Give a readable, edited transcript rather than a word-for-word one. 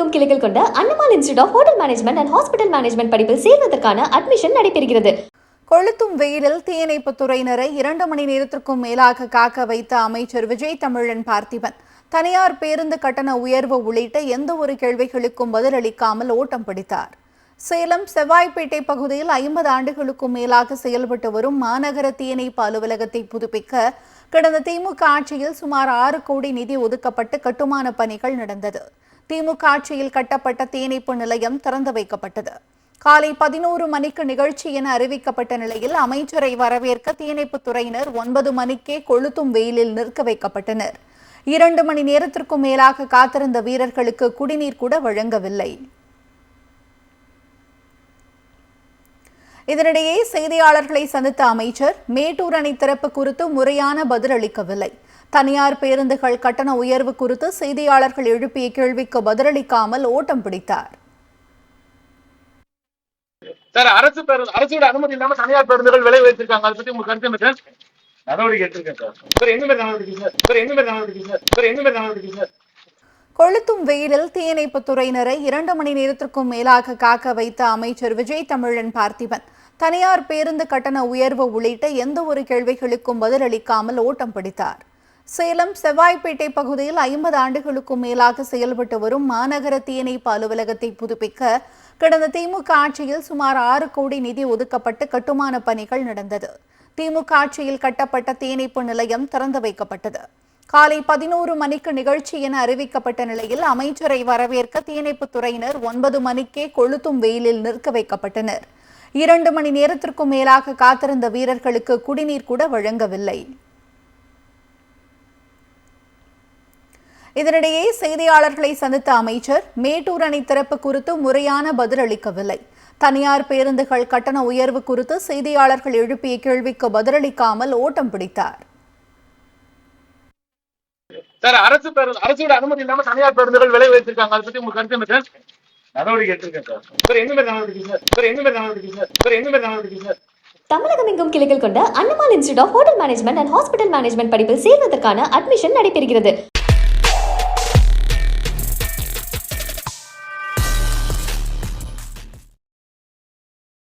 தமிழகமெங்கும் கிளைகள் கொண்ட Annamalai institute of hotel management and hospital management படிப்பில் சேர்வதற்கான அட்மிஷன் நடைபெறுகிறது. கொளுத்தும் வெயிலில் தீயணைப்பு துறையினரை 2 மணி நேரத்திற்கும் மேலாக காக்க வைத்த அமைச்சர் விஜய் தமிழன் பார்த்திபன் தனியார் பேருந்து கட்டண உயர்வு உள்ளிட்ட எந்த ஒரு கேள்விகளுக்கும் பதிலளிக்காமல் ஓட்டம் பிடித்தார். சேலம் செவ்வாய்ப்பேட்டை பகுதியில் 50 ஆண்டுகளுக்கும் மேலாக செயல்பட்டு வரும் மாநகர தீயணைப்பு அலுவலகத்தை புதுப்பிக்க கடந்த திமுக ஆட்சியில் சுமார் 6 கோடி நிதி ஒதுக்கப்பட்டு கட்டுமான பணிகள் நடந்தது. திமுக ஆட்சியில் கட்டப்பட்ட தீயணைப்பு நிலையம் திறந்து வைக்கப்பட்டது. காலை 11 மணிக்கு நிகழ்ச்சி என அறிவிக்கப்பட்ட நிலையில் அமைச்சரை வரவேற்க தீயணைப்பு துறையினர் 9 மணிக்கே கொளுத்தும் வெயிலில் நிற்க வைக்கப்பட்டனர். 2 மணி நேரத்திற்கும் மேலாக காத்திருந்த வீரர்களுக்கு குடிநீர் கூட வழங்கவில்லை. இதனிடையே செய்தியாளர்களை சந்தித்த அமைச்சர் மேட்டூர் அணை திறப்பு குறித்து முறையான பதில் அளிக்கவில்லை. தனியார் பேருந்துகள் கட்டண உயர்வு குறித்து செய்தியாளர்கள் எழுப்பிய கேள்விக்கு பதிலளிக்காமல் ஓட்டம் பிடித்தார். அரசோட அனுமதி இல்லாம தனியார் பேருந்துகள் விலை வைத்திருக்காங்க. அதை பத்தி உங்க கருத்து என்ன சார்? நடவடிக்கை எடுத்திருக்கேன் சார். எந்த மாதிரி நடவடிக்கை சார்? கொளுத்தும் வெயிலில் தீயணைப்பு துறையினரை 2 மணி நேரத்திற்கும் மேலாக காக்க வைத்த அமைச்சர் விஜய் தமிழன் பார்த்திபன் தனியார் பேருந்து கட்டண உயர்வு உள்ளிட்ட எந்த ஒரு கேள்விகளுக்கும் பதிலளிக்காமல் ஓட்டம் பிடித்தார். சேலம் செவ்வாய்ப்பேட்டை பகுதியில் 50 ஆண்டுகளுக்கும் மேலாக செயல்பட்டு வரும் மாநகர தீயணைப்பு அலுவலகத்தை புதுப்பிக்க கடந்த திமுக ஆட்சியில் சுமார் 6 கோடி நிதி ஒதுக்கப்பட்டு கட்டுமான பணிகள் நடந்தது. திமுக ஆட்சியில் கட்டப்பட்ட தீயணைப்பு நிலையம் திறந்து வைக்கப்பட்டது. காலை 11 மணிக்கு நிகழ்ச்சி என அறிவிக்கப்பட்ட நிலையில் அமைச்சரை வரவேற்க தீயணைப்பு துறையினர் 9 மணிக்கே கொளுத்தும் வெயிலில் நிற்க வைக்கப்பட்டனர். 2 மணி நேரத்திற்கும் மேலாக காத்திருந்த வீரர்களுக்கு குடிநீர் கூட வழங்கவில்லை. இதனிடையே செய்தியாளர்களை சந்தித்த அமைச்சர் மேட்டூர் அணை திறப்பு குறித்து முறையான பதில் அளிக்கவில்லை. தனியார் பேருந்துகள் கட்டண உயர்வு குறித்து செய்தியாளர்கள் எழுப்பிய கேள்விக்கு பதிலளிக்காமல் ஓட்டம் பிடித்தார். சார், அரசோட அனுமதி இல்லாம தனியார் பேருந்துகள் விலை வைத்திருக்காங்க. அதை பத்தி உங்க கருத்து என்ன சார்? நடவடிக்கை எடுத்திருக்கேன் சார். எந்த மாதிரி நடவடிக்கை சார்? தமிழகமெங்கும் கிளைகள் கொண்ட Annamalai institute of hotel management and hospital management படிப்பில் சேர்வதற்கான அட்மிஷன் நடைபெறுகிறது.